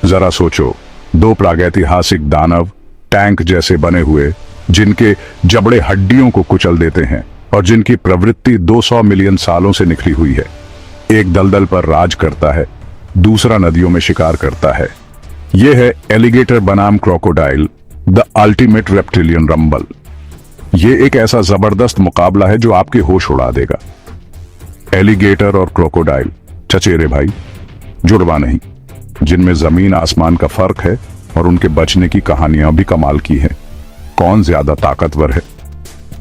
जरा सोचो, दो प्रागैतिहासिक दानव टैंक जैसे बने हुए, जिनके जबड़े हड्डियों को कुचल देते हैं और जिनकी प्रवृत्ति 200 मिलियन सालों से निकली हुई है। एक दलदल पर राज करता है, दूसरा नदियों में शिकार करता है। यह है एलिगेटर बनाम crocodile, the ultimate reptilian rumble. यह एक ऐसा जबरदस्त मुकाबला है जो आपके होश उड़ा देगा। एलिगेटर और क्रोकोडाइल, चचेरे भाई, जुड़वा नहीं, जिनमें जमीन आसमान का फर्क है, और उनके बचने की कहानियां भी कमाल की हैं। कौन ज्यादा ताकतवर है,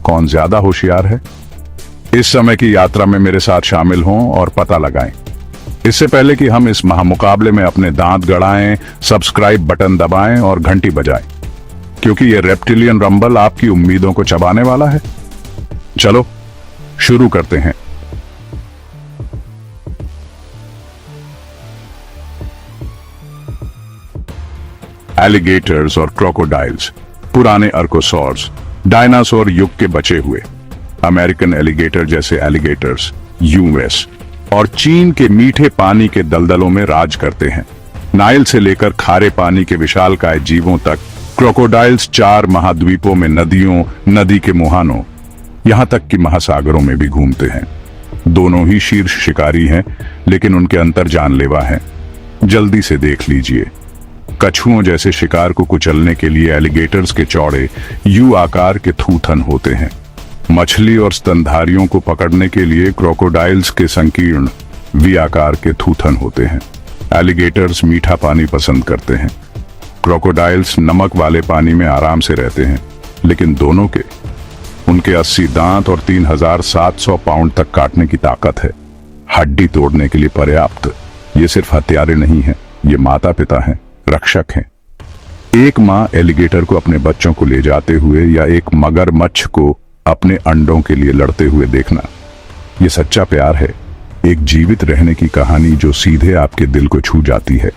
कौन ज्यादा होशियार है? इस समय की यात्रा में मेरे साथ शामिल हों और पता लगाएं। इससे पहले कि हम इस महामुकाबले में अपने दांत गड़ाएं, सब्सक्राइब बटन दबाएं और घंटी बजाएं, क्योंकि यह रेप्टिलियन रंबल आपकी उम्मीदों को चबाने वाला है। चलो शुरू करते हैं। एलिगेटर्स और क्रोकोडाइल्स, पुराने अर्कोसॉर्स, डायनासोर युग के बचे हुए। अमेरिकन एलिगेटर जैसे एलिगेटर्स यूएस और चीन के मीठे पानी के दलदलों में राज करते हैं। नाइल से लेकर खारे पानी के विशालकाय जीवों तक क्रोकोडाइल्स 4 महाद्वीपों में, नदियों, नदी के मुहानों, यहां तक कि महासागरों में भी घूमते हैं। दोनों ही शीर्ष शिकारी हैं, लेकिन उनके अंतर जानलेवा हैं। जल्दी से देख लीजिए। कछुओं जैसे शिकार को कुचलने के लिए एलिगेटर्स के चौड़े यू आकार के थूथन होते हैं। मछली और स्तनधारियों को पकड़ने के लिए क्रोकोडाइल्स के संकीर्ण वी आकार के थूथन होते हैं। एलिगेटर्स मीठा पानी पसंद करते हैं, क्रोकोडाइल्स नमक वाले पानी में आराम से रहते हैं, लेकिन दोनों के उनके 80 दांत और 3700 पाउंड तक काटने की ताकत है, हड्डी तोड़ने के लिए पर्याप्त। ये सिर्फ हथियारे नहीं हैं, ये माता पिता हैं, रक्षक हैं। एक मां एलिगेटर को अपने बच्चों को ले जाते हुए या एक मगरमच्छ को अपने अंडों के लिए लड़ते हुए देखना, यह सच्चा प्यार है, एक जीवित रहने की कहानी जो सीधे आपके दिल को छू जाती है।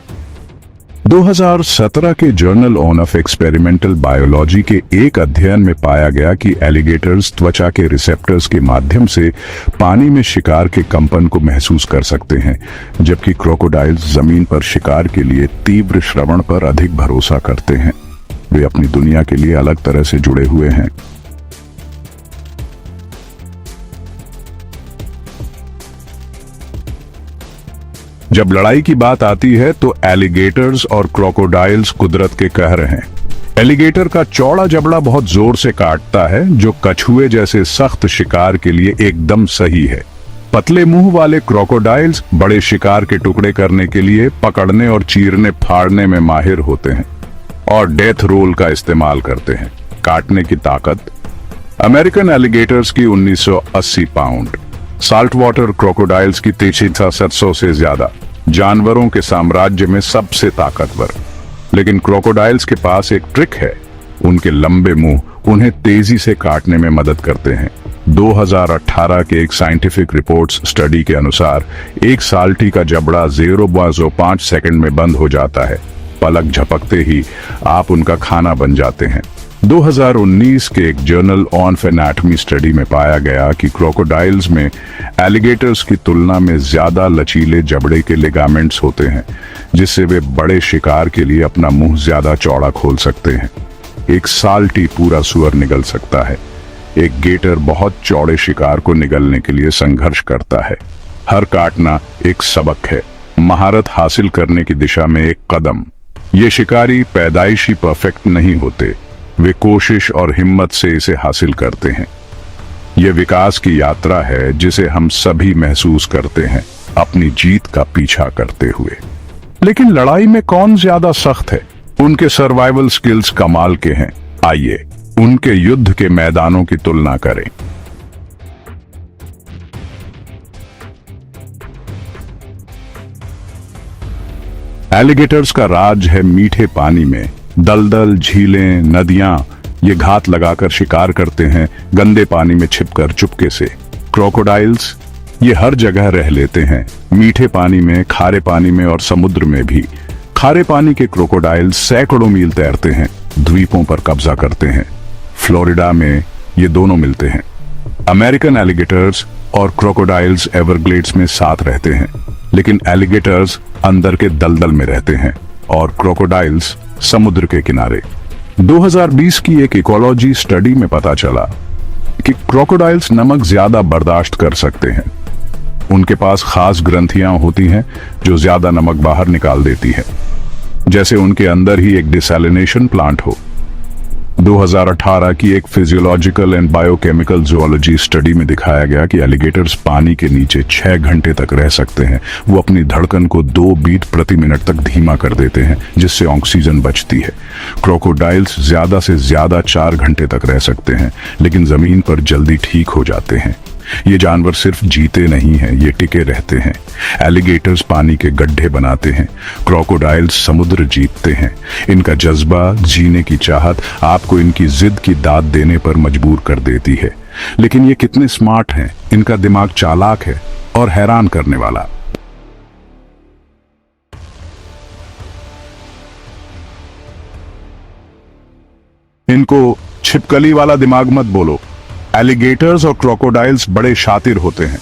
2017 के जर्नल ऑफ एक्सपेरिमेंटल बायोलॉजी के एक अध्ययन में पाया गया कि एलिगेटर्स त्वचा के रिसेप्टर्स के माध्यम से पानी में शिकार के कंपन को महसूस कर सकते हैं, जबकि क्रोकोडाइल्स जमीन पर शिकार के लिए तीव्र श्रवण पर अधिक भरोसा करते हैं। वे अपनी दुनिया के लिए अलग तरह से जुड़े हुए हैं। जब लड़ाई की बात आती है तो एलिगेटर्स और क्रोकोडाइल्स कुदरत के कहर हैं। एलिगेटर का चौड़ा जबड़ा बहुत जोर से काटता है, जो कछुए जैसे सख्त शिकार के लिए एकदम सही है। पतले मुंह वाले क्रोकोडाइल्स बड़े शिकार के टुकड़े करने के लिए पकड़ने और चीरने फाड़ने में माहिर होते हैं और डेथ रोल का इस्तेमाल करते हैं। काटने की ताकत, अमेरिकन एलिगेटर्स की 1980 पाउंड, साल्ट वाटर क्रोकोडाइल्स की 300 से ज्यादा, जानवरों के साम्राज्य में सबसे ताकतवर। लेकिन क्रोकोडाइल्स के पास एक ट्रिक है, उनके लंबे मुंह उन्हें तेजी से काटने में मदद करते हैं। 2018 के एक साइंटिफिक रिपोर्ट्स स्टडी के अनुसार एक साल्टी का जबड़ा 0.5 सेकंड में बंद हो जाता है। पलक झपकते ही आप उनका खाना बन जाते हैं। 2019 के एक जर्नल ऑफ एनाटॉमी स्टडी में पाया गया कि क्रोकोडाइल्स में एलिगेटर्स की तुलना में ज्यादा लचीले जबड़े के लिगामेंट्स होते हैं, जिससे वे बड़े शिकार के लिए अपना मुंह ज्यादा चौड़ा खोल सकते हैं। एक साल्टी पूरा सुअर निगल सकता है। एक गेटर बहुत चौड़े शिकार को निगलने के लिए संघर्ष करता है। हर काटना एक सबक है, महारत हासिल करने की दिशा में एक कदम। ये शिकारी पैदाइशी परफेक्ट नहीं होते, वे कोशिश और हिम्मत से इसे हासिल करते हैं। यह विकास की यात्रा है जिसे हम सभी महसूस करते हैं अपनी जीत का पीछा करते हुए। लेकिन लड़ाई में कौन ज्यादा सख्त है? उनके सर्वाइवल स्किल्स कमाल के हैं। आइए उनके युद्ध के मैदानों की तुलना करें। एलिगेटर्स का राज है मीठे पानी में। दलदल, झीलें, नदियां, ये घात लगाकर शिकार करते हैं, गंदे पानी में छिपकर चुपके से। क्रोकोडाइल्स ये हर जगह रह लेते हैं, मीठे पानी में, खारे पानी में और समुद्र में भी। खारे पानी के क्रोकोडाइल्स सैकड़ों मील तैरते हैं, द्वीपों पर कब्जा करते हैं। फ्लोरिडा में ये दोनों मिलते हैं। अमेरिकन एलिगेटर्स और क्रोकोडाइल्स एवरग्लेड्स में साथ रहते हैं, लेकिन एलिगेटर्स अंदर के दलदल में रहते हैं और क्रोकोडाइल्स समुद्र के किनारे। 2020 की एक इकोलॉजी स्टडी में पता चला कि क्रोकोडाइल्स नमक ज्यादा बर्दाश्त कर सकते हैं। उनके पास खास ग्रंथियां होती हैं जो ज्यादा नमक बाहर निकाल देती हैं, जैसे उनके अंदर ही एक डिसैलिनेशन प्लांट हो। 2018 की एक physiological and biochemical zoology study में दिखाया गया कि एलिगेटर्स पानी के नीचे 6 घंटे तक रह सकते हैं। वो अपनी धड़कन को 2 बीट प्रति मिनट तक धीमा कर देते हैं, जिससे ऑक्सीजन बचती है। क्रोकोडाइल्स ज्यादा से ज्यादा 4 घंटे तक रह सकते हैं, लेकिन जमीन पर जल्दी ठीक हो जाते हैं। ये जानवर सिर्फ जीते नहीं हैं, ये टिके रहते हैं। एलिगेटर्स पानी के गड्ढे बनाते हैं, क्रोकोडाइल्स समुद्र जीतते हैं। इनका जज्बा, जीने की चाहत आपको इनकी जिद की दाद देने पर मजबूर कर देती है। लेकिन ये कितने स्मार्ट हैं, इनका दिमाग चालाक है और हैरान करने वाला। इनको छिपकली वाला दिमाग मत बोलो। एलिगेटर्स और क्रोकोडाइल्स बड़े शातिर होते हैं।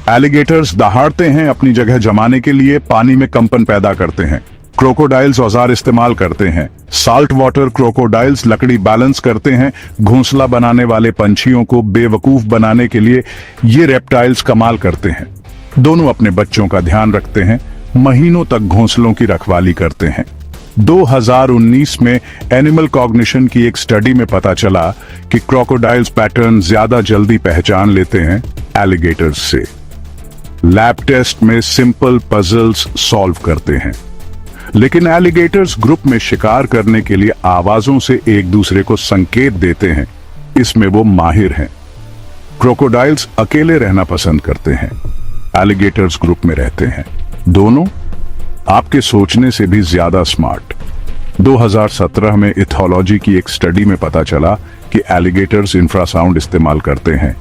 एलिगेटर्स दहाड़ते हैं अपनी जगह जमाने के लिए, पानी में कंपन पैदा करते हैं। क्रोकोडाइल्स औजार इस्तेमाल करते हैं। साल्ट वाटर क्रोकोडाइल्स लकड़ी बैलेंस करते हैं। घोंसला बनाने वाले पंछियों को बेवकूफ बनाने के लिए ये रेप्टाइल्स कमाल करते हैं। दोनों अपने बच्चों का ध्यान रखते हैं, महीनों तक घोंसलों की रखवाली करते हैं। 2019 में एनिमल कॉग्निशन की एक स्टडी में पता चला कि क्रोकोडाइल्स पैटर्न ज्यादा जल्दी पहचान लेते हैं एलिगेटर्स से। लैब टेस्ट में सिंपल पजल्स सॉल्व करते हैं। लेकिन एलिगेटर्स ग्रुप में शिकार करने के लिए आवाजों से एक दूसरे को संकेत देते हैं, इसमें वो माहिर हैं। क्रोकोडाइल्स अकेले रहना पसंद करते हैं, एलिगेटर्स ग्रुप में रहते हैं। दोनों आपके सोचने से भी ज्यादा स्मार्ट। 2017 में इथोलॉजी की एक स्टडी में पता चला कि एलिगेटर्स इंफ्रासाउंड इस्तेमाल करते हैं,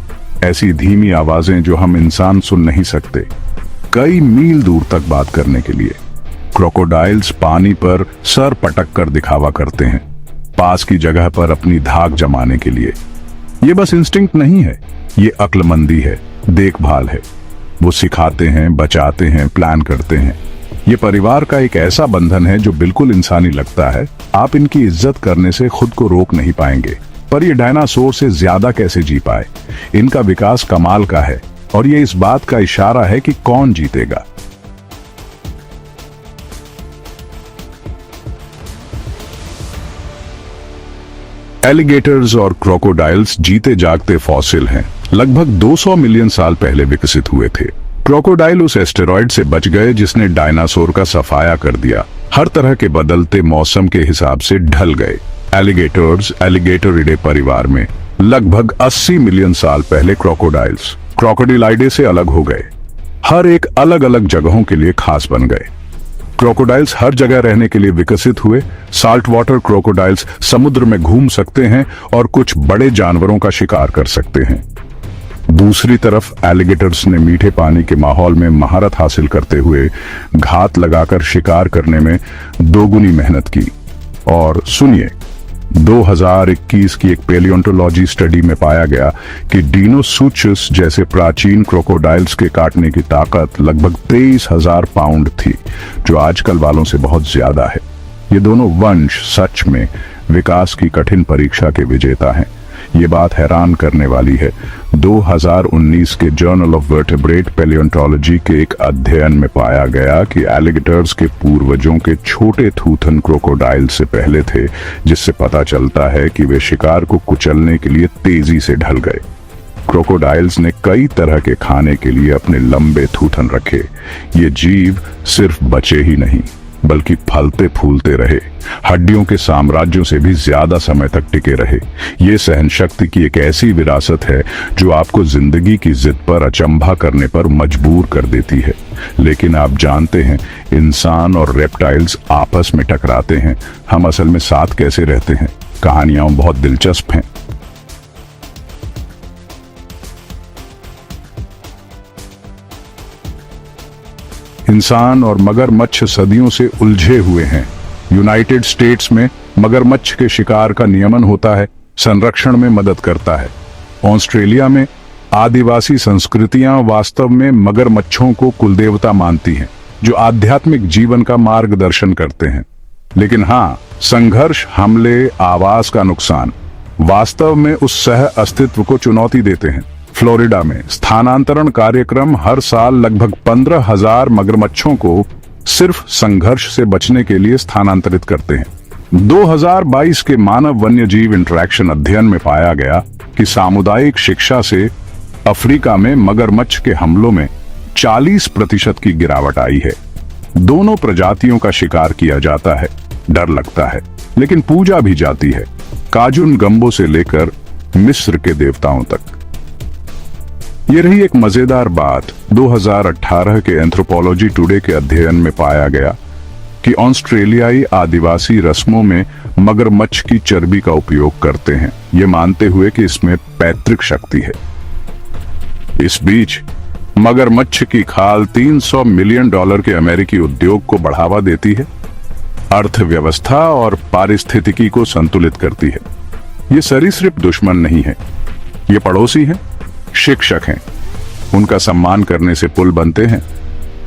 ऐसी धीमी आवाजें जो हम इंसान सुन नहीं सकते, कई मील दूर तक बात करने के लिए। क्रोकोडाइल्स पानी पर सर पटक कर दिखावा करते हैं, पास की जगह पर अपनी धाक जमाने के लिए। ये बस इंस्टिंक्ट नहीं है, ये अक्लमंदी है, देखभाल है। वो सिखाते हैं, बचाते हैं, प्लान करते हैं। ये परिवार का एक ऐसा बंधन है जो बिल्कुल इंसानी लगता है। आप इनकी इज्जत करने से खुद को रोक नहीं पाएंगे। पर ये डायनासोर से ज्यादा कैसे जी पाए? इनका विकास कमाल का है और ये इस बात का इशारा है कि कौन जीतेगा। एलिगेटर्स और क्रोकोडाइल्स जीते जागते फॉसिल हैं। लगभग 200 मिलियन साल पहले विकसित हुए थे। क्रोकोडाइल उस एस्टेरॉयड से बच गए जिसने डायनासोर का सफाया कर दिया। हर तरह के बदलते मौसम के हिसाब से ढल गए। एलिगेटर्स एलिगेटोरिडे परिवार में लगभग 80 मिलियन साल पहले क्रोकोडाइल्स क्रोकोडिलाइडे से अलग हो गए। हर एक अलग अलग जगहों के लिए खास बन गए। क्रोकोडाइल्स हर जगह रहने के लिए विकसित हुए। साल्ट वाटर क्रोकोडाइल्स समुद्र में घूम सकते हैं और कुछ बड़े जानवरों का शिकार कर सकते हैं। दूसरी तरफ एलिगेटर्स ने मीठे पानी के माहौल में महारत हासिल करते हुए घात लगाकर शिकार करने में दोगुनी मेहनत की। और सुनिए, 2021 की एक पेलियोंटोलॉजी स्टडी में पाया गया कि डिनोसुचुस जैसे प्राचीन क्रोकोडाइल्स के काटने की ताकत लगभग 23,000 पाउंड थी, जो आजकल वालों से बहुत ज्यादा है। ये दोनों वंश सच में विकास की कठिन परीक्षा के विजेता हैं। ये बात हैरान करने वाली है। 2019 के जर्नल ऑफ वर्टेब्रेट पैलियोंटोलॉजी के एक अध्ययन में पाया गया कि एलिगेटर्स के पूर्वजों के छोटे थूथन क्रोकोडाइल से पहले थे, जिससे पता चलता है कि वे शिकार को कुचलने के लिए तेजी से ढल गए। क्रोकोडाइल्स ने कई तरह के खाने के लिए अपने लंबे थूथन रखे। ये जीव सिर्फ बचे ही नहीं, बल्कि फलते फूलते रहे, हड्डियों के साम्राज्यों से भी ज्यादा समय तक टिके रहे। ये सहनशक्ति की एक ऐसी विरासत है जो आपको जिंदगी की जिद पर अचंभा करने पर मजबूर कर देती है। लेकिन आप जानते हैं, इंसान और रेप्टाइल्स आपस में टकराते हैं। हम असल में साथ कैसे रहते हैं? कहानियां बहुत दिलचस्प हैं। इंसान और मगरमच्छ सदियों से उलझे हुए हैं। यूनाइटेड स्टेट्स में मगरमच्छ के शिकार का नियमन होता है, संरक्षण में मदद करता है। ऑस्ट्रेलिया में आदिवासी संस्कृतियां वास्तव में मगरमच्छों को कुलदेवता मानती हैं, जो आध्यात्मिक जीवन का मार्गदर्शन करते हैं। लेकिन हाँ, संघर्ष, हमले, आवास का नुकसान वास्तव में उस सह अस्तित्व को चुनौती देते हैं। फ्लोरिडा में स्थानांतरण कार्यक्रम हर साल लगभग 15,000 मगरमच्छों को सिर्फ संघर्ष से बचने के लिए स्थानांतरित करते हैं। 2022 के मानव वन्यजीव इंटरैक्शन अध्ययन में पाया गया कि सामुदायिक शिक्षा से अफ्रीका में मगरमच्छ के हमलों में 40% की गिरावट आई है। दोनों प्रजातियों का शिकार किया जाता है, डर लगता है, लेकिन पूजा भी जाती है, काजुन गंबो से लेकर मिस्र के देवताओं तक। ये रही एक मजेदार बात। 2018 के एंथ्रोपोलॉजी टुडे के अध्ययन में पाया गया कि ऑस्ट्रेलियाई आदिवासी रस्मों में मगरमच्छ की चर्बी का उपयोग करते हैं, ये मानते हुए कि इसमें पैतृक शक्ति है। इस बीच मगरमच्छ की खाल $300 मिलियन के अमेरिकी उद्योग को बढ़ावा देती है, अर्थव्यवस्था और पारिस्थितिकी को संतुलित करती है। ये सरीसृप दुश्मन नहीं है, ये पड़ोसी हैं, शिक्षक हैं। उनका सम्मान करने से पुल बनते हैं।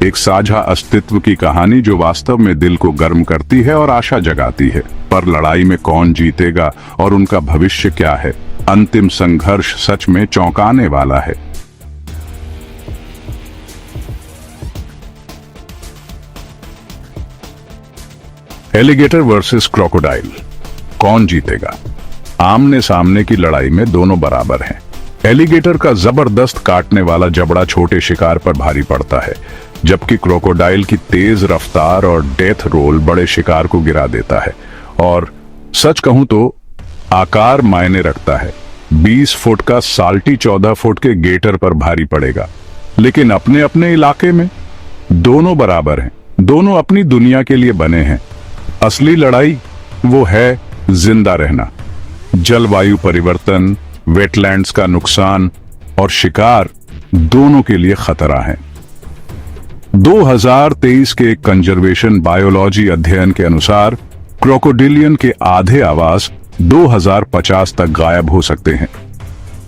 एक साझा अस्तित्व की कहानी जो वास्तव में दिल को गर्म करती है और आशा जगाती है। पर लड़ाई में कौन जीतेगा और उनका भविष्य क्या है, अंतिम संघर्ष सच में चौंकाने वाला है। एलिगेटर वर्सेस क्रोकोडाइल, कौन जीतेगा? आमने सामने की लड़ाई में दोनों बराबर हैं। एलिगेटर का जबरदस्त काटने वाला जबड़ा छोटे शिकार पर भारी पड़ता है, जबकि क्रोकोडाइल की तेज रफ्तार और डेथ रोल बड़े शिकार को गिरा देता है। और सच कहूं तो आकार मायने रखता है। 20 फुट का साल्टी 14 फुट के गेटर पर भारी पड़ेगा, लेकिन अपने अपने इलाके में दोनों बराबर हैं। दोनों अपनी दुनिया के लिए बने हैं। असली लड़ाई वो है जिंदा रहना। जलवायु परिवर्तन, वेटलैंड्स का नुकसान और शिकार दोनों के लिए खतरा है। 2023 के कंजर्वेशन बायोलॉजी अध्ययन के अनुसार क्रोकोडिलियन के आधे आवास 2050 तक गायब हो सकते हैं।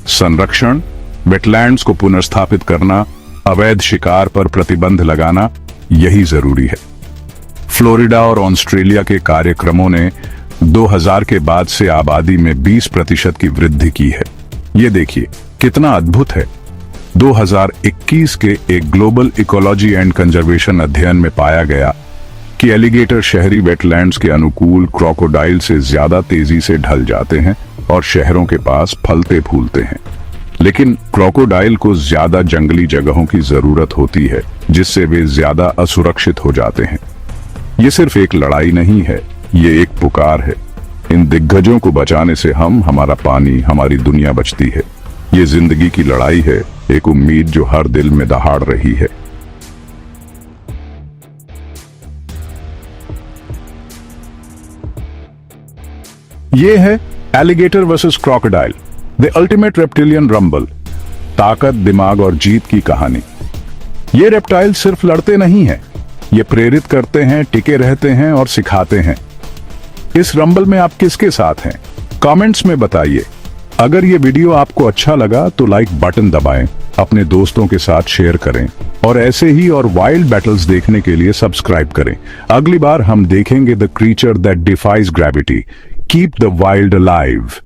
संरक्षण, वेटलैंड्स को पुनर्स्थापित करना, अवैध शिकार पर प्रतिबंध लगाना, यही जरूरी है। फ्लोरिडा और ऑस्ट्रेलिया के कार्यक्रमों ने 2000 के बाद से आबादी में 20% की वृद्धि की है। ये देखिए कितना अद्भुत है। 2021 के एक ग्लोबल इकोलॉजी एंड कंजर्वेशन अध्ययन में पाया गया कि एलिगेटर शहरी वेटलैंड्स के अनुकूल क्रोकोडाइल से ज्यादा तेजी से ढल जाते हैं और शहरों के पास फलते फूलते हैं। लेकिन क्रोकोडाइल को ज्यादा जंगली जगहों की जरूरत होती है, जिससे वे ज्यादा असुरक्षित हो जाते हैं। ये सिर्फ एक लड़ाई नहीं है, ये एक पुकार है। इन दिग्गजों को बचाने से हमारा पानी, हमारी दुनिया बचती है। ये जिंदगी की लड़ाई है, एक उम्मीद जो हर दिल में दहाड़ रही है। ये है alligator versus crocodile, the ultimate reptilian rumble. ताकत, दिमाग और जीत की कहानी। ये रेप्टाइल सिर्फ लड़ते नहीं हैं, ये प्रेरित करते हैं, टिके रहते हैं और सिखाते हैं। इस रंबल में आप किसके साथ हैं? कमेंट्स में बताइए। अगर ये वीडियो आपको अच्छा लगा तो लाइक बटन दबाएं, अपने दोस्तों के साथ शेयर करें और ऐसे ही और वाइल्ड बैटल्स देखने के लिए सब्सक्राइब करें। अगली बार हम देखेंगे the creature that defies gravity. Keep the wild alive.